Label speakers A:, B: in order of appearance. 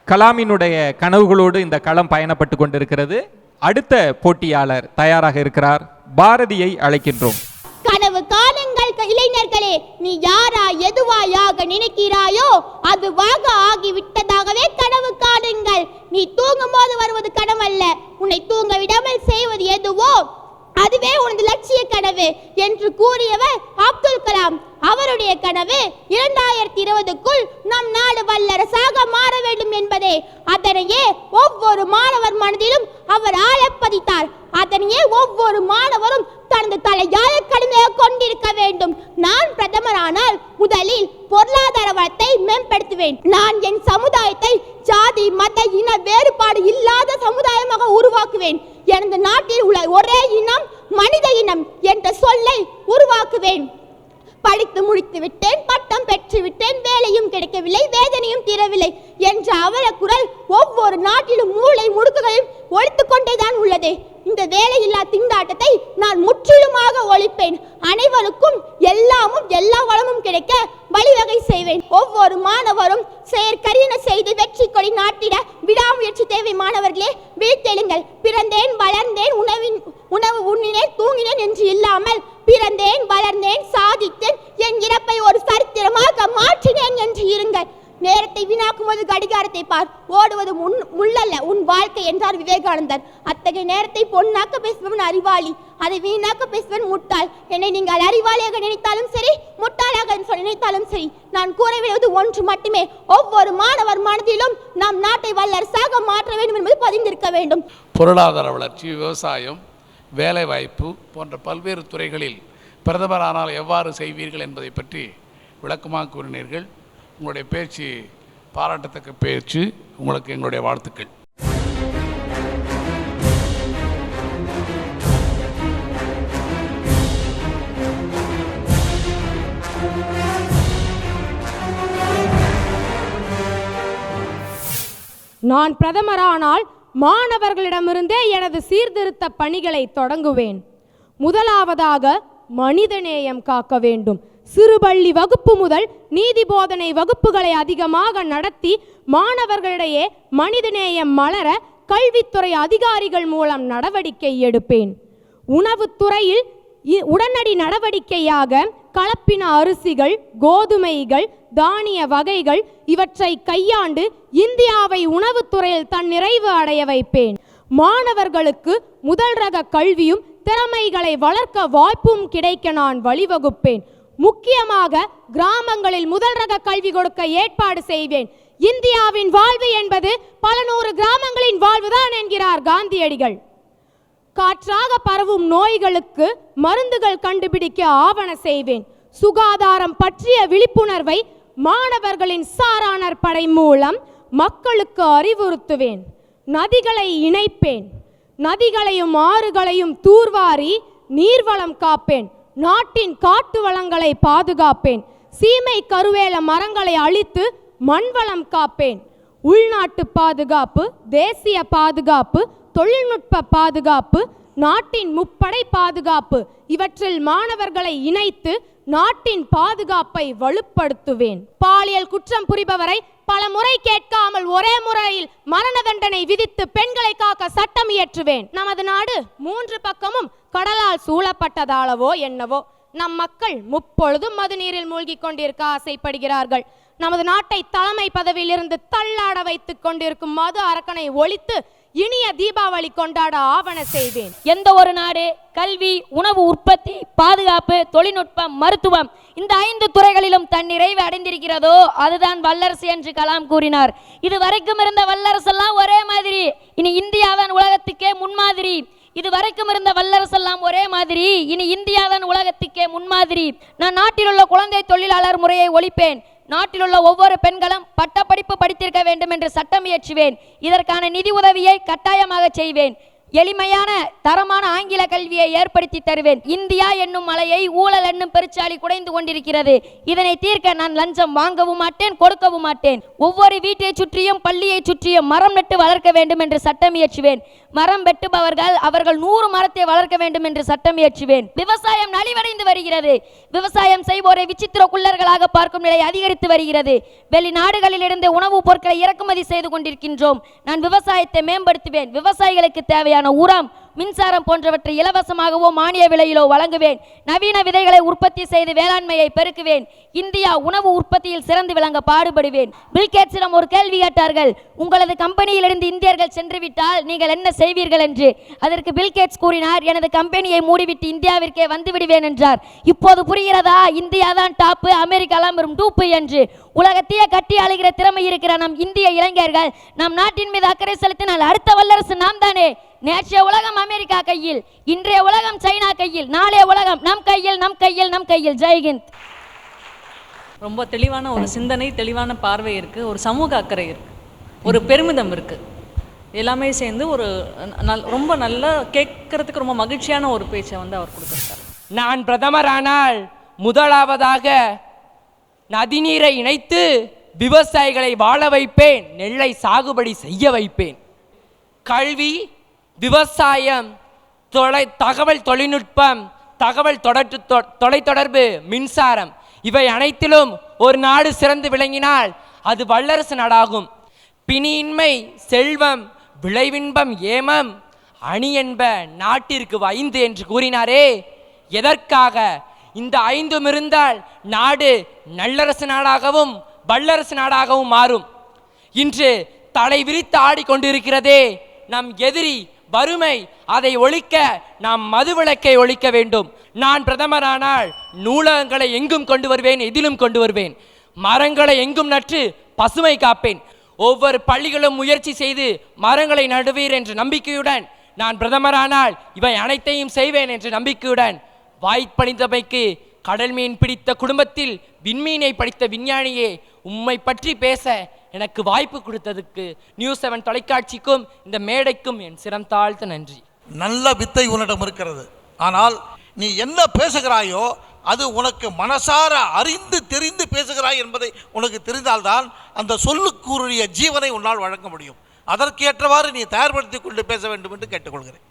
A: கலாமினுடைய கனவுகளோடு இந்த களம் பயணப்பட்டு கொண்டிருக்கிறது. அடுத்த போட்டியாளர் தயாராக இருக்கிறார். பாரதியை அழைக்கின்றோம்.
B: கனவு காணுங்கள் இளைஞர்களே, நீ யாரா எதுவாயாக நினைக்கிறாயோ அதுவாக ஆகிவிட்டதாகவே கனவு காணுங்கள். நீ தூங்கும் போது வருவது கனவல்ல, உன்னை தூங்க விடாமல் செய்வது எதுவோ அதுவே உனது லட்சிய கனவு என்று கூறியவர் அப்துல் கலாம். அவருடைய கனவு 2020க்குள் நம் நாடு வல்லரசாக மாற வேண்டும் என்பதே. அதனையே ஒவ்வொரு மாணவர் மனதிலும் அவர் ஆழப்பதித்தார். அதனையே ஒவ்வொரு மாணவரும் தனது தலையாய கடமையாக கொண்டிருக்க வேண்டும். நான் பிரதமரானால் முதலில் பொருளாதார வளத்தை மேம்படுத்துவேன். நான் என் சமுதாயத்தை ஜாதி மத இன வேறுபாடு இல்லாத சமுதாயமாக உருவாக்குவேன். எனது நாட்டில் உள்ள ஒரே இனம் மனித இனம் என்ற சொல்லை உருவாக்குவேன். படித்து முடித்து விட்டேன், பட்டம் பெற்று விட்டேன், வேலையும் கிடைக்கவில்லை, வேதனையும் தீரவில்லை என்ற அவல குரல் ஒவ்வொரு நாட்டிலும் மூளை முடுக்குகளில் ஒழித்துக் கொண்டேதான் உள்ளது. இந்த வேலையில்லா திண்டாட்டத்தை நான் முற்றிலுமாக ஒழிப்பேன். அனைவருக்கும் எல்லாமும் எல்லா வளமும் கிடைக்க வழிவகை செய்வேன். ஒவ்வொரு மாணவரும் செயற்கரியன செய்து வெற்றி கொடி நாட்டிட விடாமுயற்சி தேவை. மாணவர்களே, விழித்தெழுங்கள். பிறந்தேன், வளர்ந்தேன், உணவு உண்ணினேன், தூங்கினேன் என்று இல்லாமல் பிறந்தேன், வளர்ந்தேன், சாதித்தேன், என் இறப்பை ஒரு சரித்திரமாக மாற்றினேன் என்று இருங்கள். நேரத்தை வீணாக்கும் போது கடிகாரத்தை பார், ஓடுவது முள்ளல்ல உன் வாழ்க்கை என்றார் விவேகானந்தர். அத்தகைய நேரத்தை பொன்னாக்க பேசுபவன் அறிவாளி, அதை வீணாக்க பேசுவன் முட்டாள். என்னை நீங்கள் அறிவாளியாக நினைத்தாலும் சரி, முட்டாளாக நினைத்தாலும் சரி, நான் கூறவிடுவது ஒன்று மட்டுமே. ஒவ்வொரு மாணவர் மனதிலும் நாம் நாட்டை வல்லரசாக மாற்ற வேண்டும் என்பது பதிந்திருக்க வேண்டும்.
C: பொருளாதார வளர்ச்சி, விவசாயம், வேலைவாய்ப்பு போன்ற பல்வேறு துறைகளில் பிரதமரானால் எவ்வாறு செய்வீர்கள் என்பதை பற்றி விளக்கமாக கூறினீர்கள். உங்களுடைய பேச்சு பாராட்டத்தக்க பேச்சு. உங்களுக்கு எங்களுடைய வாழ்த்துக்கள்.
D: நான் பிரதமரானால் மாணவர்களிடமிருந்தே எனது சீர்திருத்த பணிகளை தொடங்குவேன். முதலாவதாக மனிதநேயம் காக்க வேண்டும். சிறுபள்ளி வகுப்பு முதல் நீதி போதனை வகுப்புகளை அதிகமாக நடத்தி மாணவர்களிடையே மனிதநேயம் மலர கல்வித்துறை அதிகாரிகள் மூலம் நடவடிக்கை எடுப்பேன். உணவுத்துறையில் உடனடி நடவடிக்கையாக கலப்பின அரிசிகள், கோதுமைகள், தானிய வகைகள் இவற்றை கையாண்டு இந்தியாவை உணவுத்துறையில் தன்னிறைவு அடைய வைப்பேன். மாணவர்களுக்கு முதல் ரக கல்வியும் திறமைகளை வளர்க்க வாய்ப்பும் கிடைக்க நான் வழிவகுப்பேன். முக்கியமாக கிராமங்களில் முதல் ரக கல்வி கொடுக்க ஏற்பாடு செய்வேன். இந்தியாவின் வாழ்வு என்பது பல நூறு கிராமங்களின் வாழ்வுதான் என்கிறார் காந்தியடிகள். காற்றாக பரவும் நோய்களுக்கு மருந்துகள் கண்டுபிடிக்க ஆவண செய்வேன். சுகாதாரம் பற்றிய விழிப்புணர்வை மாணவர்களின் சாரணர் படை மூலம் மக்களுக்கு அறிவுறுத்துவேன். நதிகளை இணைப்பேன். நதிகளையும் ஆறுகளையும் தூர்வாரி நீர்வளம் காப்பேன். நாட்டின் காட்டு வளங்களை பாதுகாப்பேன். சீமை கருவேல மரங்களை அழித்து மண்வளம் காப்பேன். உள்நாட்டு பாதுகாப்பு, தேசிய பாதுகாப்பு, தொழில்நுட்ப பாதுகாப்பு, நாட்டின் முப்படை பாதுகாப்பு இவற்றில் மாணவர்களை இணைத்து நாட்டின் பாதுகாப்பை வலுப்படுத்துவேன். பாலியல் குற்றம் புரிபவரை பல முறை கேட்காமல் ஒரே முறையில் மரண தண்டனை விதித்து பெண்களை காக்க சட்டம் இயற்றுவேன். நமது நாடு 3 பக்கமும் கடலால் சூழப்பட்டதாலவோ என்னவோ நம் மக்கள் முப்பொழுதும் மதுநீரில் மூழ்கி கொண்டிருக்க ஆசைப்படுகிறார்கள். நமது நாட்டை தலைமை பதவியிலிருந்து தள்ளாட வைத்துக் கொண்டிருக்கும் மது அரக்கனை ஒழித்து இனிய தீபாவளி கொண்டாட ஆவண செய்வேன்.
E: எந்த ஒரு நாடு கல்வி, உணவு உற்பத்தி, பாதுகாப்பு, தொழில்நுட்பம், மருத்துவம் இந்த 5 துறைகளிலும் தன் நிறைவு அடைந்திருக்கிறதோ அதுதான் வல்லரசு என்று கலாம் கூறினார். இது வரைக்கும் இருந்த வல்லரசெல்லாம் ஒரே மாதிரி, இனி இந்தியாதான் உலகத்துக்கே முன்மாதிரி. இது வரைக்கும் இருந்த வல்லரசெல்லாம் ஒரே மாதிரி, இனி இந்தியாதான் உலகத்துக்கே முன்மாதிரி. நான் நாட்டில் உள்ள குழந்தை தொழிலாளர் முறையை ஒழிப்பேன். நாட்டில் உள்ள ஒவ்வொரு பெண்களும் பட்டப்படிப்பு படித்திருக்க வேண்டும் என்று சட்டம் இயற்றுவேன். இதற்கான நிதி உதவியை கட்டாயமாக செய்வேன். எளிமையான தரமான ஆங்கில கல்வியை ஏற்படுத்தி தருவேன். இந்தியா என்னும் மலையை ஊழல் என்னும் பெருச்சாளி குடைந்து கொண்டிருக்கிறது. இதனை தீர்க்க நான் லஞ்சம் வாங்கவும் மாட்டேன், கொடுக்கவும் மாட்டேன். ஒவ்வொரு வீட்டை சுற்றியும் பள்ளியை சுற்றியும் மரம் நட்டு வளர்க்க வேண்டும் என்று சட்டம் இயற்றுவேன். மரம் வெட்டுபவர்கள் அவர்கள் 100 மரத்தை வளர்க்க வேண்டும் என்று சட்டம் இயற்றுவேன். விவசாயம் நலிவடைந்து வருகிறது. விவசாயம் செய்வோரை விசித்திர குள்ளர்களாக பார்க்கும் நிலை அதிகரித்து வருகிறது. வெளிநாடுகளிலிருந்து உணவுப் பொருட்களை இறக்குமதி செய்து கொண்டிருக்கின்றோம். நான் விவசாயத்தை மேம்படுத்துவேன். விவசாயிகளுக்கு தேவையான உரம், மின்சாரம் போன்றவற்றை இலவசமாகவோ மானிய விலையிலோ வழங்குவேன். நவீன விதைகளை உற்பத்தி செய்து வேளாண்மையை பெருக்குவேன். இந்தியா உணவு உற்பத்தியில் சிறந்து விளங்க பாடுபடுவேன். பில்கேட்ஸிடம் ஒரு கேள்வி கேட்டார்கள், உங்களது கம்பெனியிலிருந்து இந்தியர்கள் சென்றுவிட்டால் நீங்கள் என்ன செய்வீர்கள் என்று. அதற்கு பில்கேட்ஸ் கூறினார், எனது கம்பெனியை மூடிவிட்டு இந்தியாவிற்கே வந்து விடுவேன் என்றார். இப்போது புரிகிறதா, இந்தியா தான் டாப்பு, அமெரிக்காலாம் வெறும் டூப்பு என்று. உலகத்தையே கட்டி அழுகிற திறமை இருக்கிற நம் இந்திய இளைஞர்கள் நம் நாட்டின் மீது அக்கறை செலுத்தினால் அடுத்த வல்லரசு நாம் தானே. நேற்றைய உலகம் அமெரிக்கா கையில், இன்றைய உலகம் சைனா கையில், நாளைய உலகம் நம் கையில், நம் கையில், நம் கையில். ஜெய்ஹிந்த்.
F: ரொம்ப தெளிவான ஒரு சிந்தனை, தெளிவான பார்வை இருக்குது, ஒரு சமூக அக்கறை இருக்குது, ஒரு பெருமிதம் இருக்குது. எல்லாமே சேர்ந்து ஒரு ரொம்ப நல்ல கேட்கறதுக்கு ரொம்ப மகிழ்ச்சியான ஒரு பேச்சை வந்து அவர் கொடுத்துருக்கார்.
G: நான் பிரதமரானால் முதலாவதாக நதிநீரை இணைத்து விவசாயிகளை வாழ வைப்பேன், நெல்லை சாகுபடி செய்ய வைப்பேன். கல்வி, விவசாயம், தகவல் தொழில்நுட்பம், தொலைத்தொடர்பு, மின்சாரம், இவை அனைத்திலும் ஒரு நாடு சிறந்து விளங்கினால் அது வல்லரசு நாடாகும். பிணியின்மை, செல்வம், விளைவின்பம், ஏமம், அணி என்ப நாட்டிற்கு 5 என்று கூறினாரே, எதற்காக? இந்த 5 இருந்தால் நாடு நல்லரசு நாடாகவும் வல்லரசு நாடாகவும் மாறும். இன்று தலை விரித்து ஆடிக்கொண்டிருக்கிறதே நம் எதிரி வறுமை. அதை ஒழிக்க நாம் மதுவிலக்கை ஒழிக்க வேண்டும். நான் பிரதமரானால் நூலகங்களை எங்கும் கொண்டு வருவேன், எதிலும் கொண்டு வருவேன். மரங்களை எங்கும் நட்டு பசுமை காப்பேன். ஒவ்வொரு பள்ளிகளும் முயற்சி செய்து மரங்களை நடுவீர் என்ற நம்பிக்கையுடன் நான் பிரதமரானால் இவை அனைத்தையும் செய்வேன் என்ற நம்பிக்கையுடன் வாய்ப்பளித்தமைக்கு கடல் மீன் பிடித்த குடும்பத்தில் விண்மீனை படித்த விஞ்ஞானியே, உம்மை பற்றி பேச எனக்கு வாய்ப்பு கொடுத்ததுக்கு நியூஸ் 7 தொலைக்காட்சிக்கும் இந்த மேடைக்கும் என் சிரம் தாழ்த்த நன்றி.
H: நல்ல வித்தை உன்னிடம் இருக்கிறது. ஆனால் நீ என்ன பேசுகிறாயோ அது உனக்கு மனசார அறிந்து தெரிந்து பேசுகிறாய் என்பதை உனக்கு தெரிந்தால்தான் அந்த சொல்லுக்குரிய ஜீவனை உன்னால் வழங்க முடியும். அதற்கேற்றவாறு நீ தயார்படுத்திக் கொண்டு பேச வேண்டும் என்று கேட்டுக்கொள்கிறேன்.